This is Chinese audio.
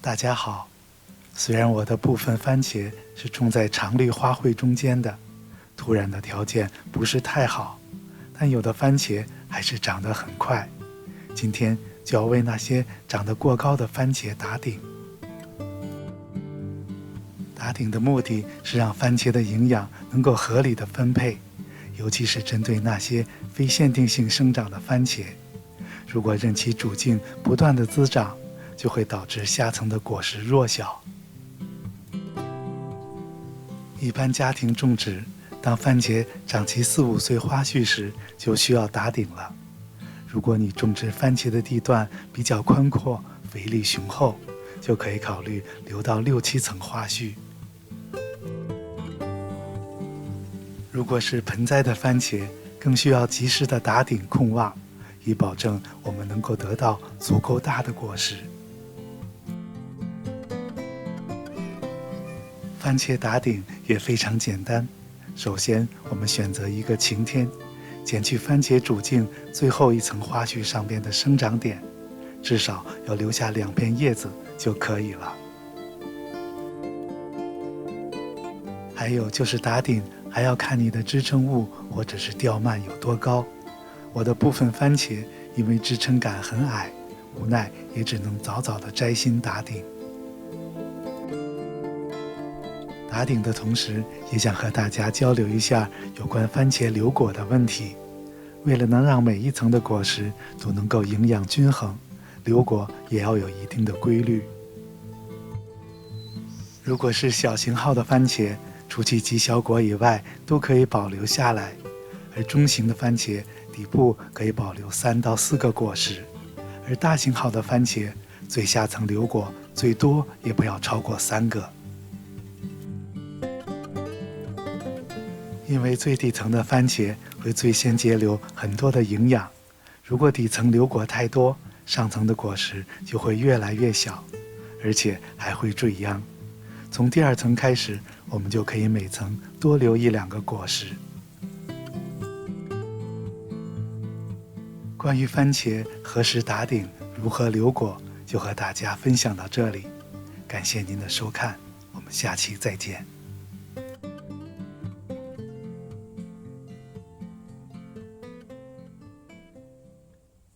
大家好，虽然我的部分番茄是种在常绿花卉中间的，土壤的条件不是太好，但有的番茄还是长得很快。今天就要为那些长得过高的番茄打顶。打顶的目的是让番茄的营养能够合理的分配，尤其是针对那些非限定性生长的番茄。如果任其主茎不断的滋长，就会导致下层的果实弱小。一般家庭种植，当番茄长齐4、5岁花序时，就需要打顶了。如果你种植番茄的地段比较宽阔，肥力雄厚，就可以考虑留到6、7层花序。如果是盆栽的番茄，更需要及时的打顶控旺，以保证我们能够得到足够大的果实。番茄打顶也非常简单，首先我们选择一个晴天，剪去番茄主茎最后一层花序上边的生长点，至少要留下2片叶子就可以了。还有就是打顶还要看你的支撑物或者是吊蔓有多高。我的部分番茄因为支撑杆很矮，无奈也只能早早的摘心打顶。打顶的同时，也想和大家交流一下有关番茄留果的问题。为了能让每一层的果实都能够营养均衡，留果也要有一定的规律。如果是小型号的番茄，除去极小果以外都可以保留下来，而中型的番茄底部可以保留3到4个果实，而大型号的番茄最下层留果最多也不要超过3个。因为最底层的番茄会最先截留很多的营养，如果底层留果太多，上层的果实就会越来越小，而且还会坠秧。从第2层开始，我们就可以每层多留1、2个果实。关于番茄何时打顶、如何留果，就和大家分享到这里。感谢您的收看，我们下期再见。